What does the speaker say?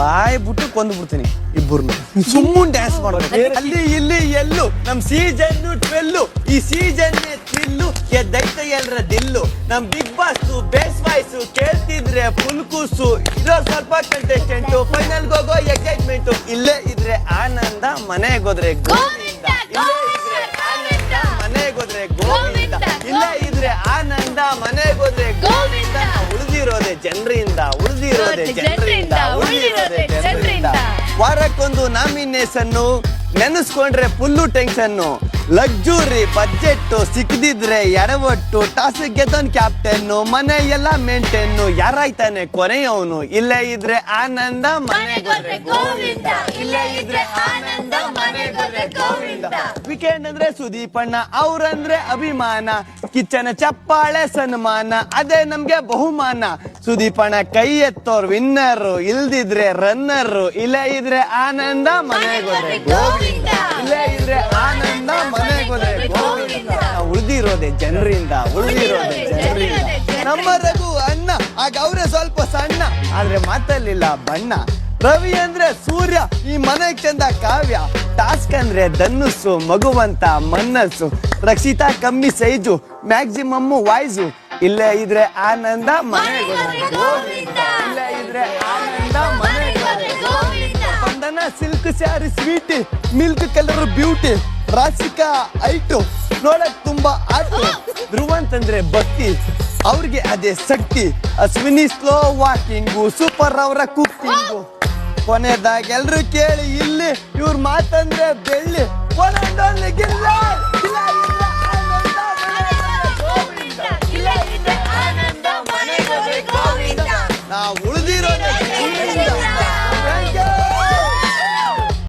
ಬಾಯ್ ಬಿಟ್ಟು ಕೊಂದು ಬಿಡ್ತೀನಿ ಇಬ್ಬರನ್ನು. ಸುಮ್ಮನೆ ಡ್ಯಾನ್ಸ್ ಮಾಡೋದು ಅಲ್ಲಿ ಇಲ್ಲಿ ಎಲ್ಲೂ ನಮ್ ಸೀಸನ್ 12 ಈ ಸೀಸನ್ ಥ್ರಿಲ್ಲು ಎದ್ದೈತೆ ಎಲ್ರ ದಿಲ್ಲು. ನಮ್ ಬಿಗ್ ಬಾಸ್ ಬೇಸ್ ವಾಯ್ಸ್ ಕೇಳ್ತಿದ್ರೆ ಫುಲ್ ಕೂಸು. ಇರೋ ಸ್ವಲ್ಪ ಕಂಟೆಸ್ಟೆಂಟ್ ಫೈನಲ್ ಹೋಗೋ ಎಕ್ಸೈಟ್ಮೆಂಟ್. ಇಲ್ಲೇ ಇದ್ರೆ ಆನಂದ, ಮನೆಗೋದ್ರೆ ಗೋವಿಂದ. ಮನೆಗೋದ್ರೆ ಗೋವಿಂದ. ಇಲ್ಲೇ ಇದ್ರೆ ಆನಂದ, ಮನೆಗೋದ್ರೆ ಗೋವಿಂದ. ಉಳಿದಿರೋದೆ ಜನರಿಂದ, ಉಳಿದಿರೋದೆ ಜನರಿಂದ, ಉಳಿದಿರೋದೆ ಜನರಿಂದ. ವಾರಕ್ಕೊಂದು ನಾಮಿನೇಷನ್ನು, ನೆನೆಸ್ಕೊಂಡ್ರೆ ಫುಲ್ಲು ಟೆನ್ಷನ್ನು. ಲಕ್ಸುರಿ ಬಜೆಟ್ ಸಿಕ್ಕದಿದ್ರೆ ಎಡವಟ್ಟು. ಟಾಸ್ ಗೆದ್ದನ್ ಕ್ಯಾಪ್ಟನ್ನು, ಮನೆ ಎಲ್ಲ ಮೇಂಟೈನು. ಯಾರಾಯ್ತಾನೆ ಕೊನೆಯವನು. ಇಲ್ಲೇ ಇದ್ರೆ ಆನಂದ, ಮನೆಗೋದ್ರೆ ಗೋವಿಂದ. ಇಲ್ಲೇ ಇದ್ರೆ ಆನಂದ, ಮನೆಗೋದ್ರೆ ಗೋವಿಂದ. ವೀಕೆಂಡ್ ಅಂದ್ರೆ ಸುದೀಪಣ್ಣ, ಅವ್ರಂದ್ರೆ ಅಭಿಮಾನ. ಕಿಚ್ಚನ ಚಪ್ಪಾಳೆ ಸನ್ಮಾನ, ಅದೇ ನಮ್ಗೆ ಬಹುಮಾನ. ಸುದೀಪಣ್ಣ ಕೈ ಎತ್ತೋರ್ ವಿನ್ನರು, ಇಲ್ದಿದ್ರೆ ರನ್ನರು. ಇಲ್ಲೇ ಇದ್ರೆ ಆನಂದ, ಮನೆಗೋದ್ರೆ ಗೋವಿಂದ. ಇಲ್ಲೇ ಇದ್ರೆ ಆನಂದ, ಮನೆಗೋದ್ರೆ ಗೋವಿಂದ. ಉಳಿದಿರೋದೆ ಜನರಿಂದ, ಉಳಿದಿರೋದೆ ಜನರಿಂದ. ನಮ್ಮ ರಘು ಅಣ್ಣ ಆಗ ಅವ್ರೆ ಸ್ವಲ್ಪ ಸಣ್ಣ, ಆದ್ರೆ ಮಾತಲ್ಲಿಲ್ಲ ಬಣ್ಣ. ರವಿ ಅಂದ್ರೆ ಸೂರ್ಯ, ಈ ಮನೆಗ್ ಚಂದ ಕಾವ್ಯ. ಟಾಸ್ಕ್ ಅಂದ್ರೆ ಧನುಸ್ಸು, ಮಗುವಂತ ಮನಸ್ಸು. ರಕ್ಷಿತಾ ಕಮ್ಮಿ ಸೈಜು, ಮ್ಯಾಕ್ಸಿಮಮ್ ವಾಯ್ಸು. ಇಲ್ಲೇ ಇದ್ರೆ ಆನಂದ, ಮನೆಗೋದ್ರೆ ಗೋವಿಂದ. ಇಲ್ಲೇ ಇದ್ರೆ ಆನಂದ, ಮನೆಗೋದ್ರೆ ಗೋವಿಂದ. ಬಂಧನ silk saree sweet, milk colour beauty. Rashika ಐಟು, ನೋಡಕ್ ತುಂಬಾ ಆಟು. ಧ್ರುವಂತಂದ್ರೆ ಭಕ್ತಿ, ಅವ್ರಿಗೆ ಅದೇ ಶಕ್ತಿ. ಅಶ್ವಿನಿ ಸ್ಲೋ ವಾಕಿಂಗು, ಸೂಪರ್ ಅವರ ಕುಕ್ಕಿಂಗು. ಕೊನೆದಾಗ ಎಲ್ರು ಕೇಳಿ ಇಲ್ಲಿ, ಇವ್ರ ಮಾತಂದ್ರೆ ಬೆಳ್ಳಿ. ನಾವು ಉಳಿದಿರೋದೇ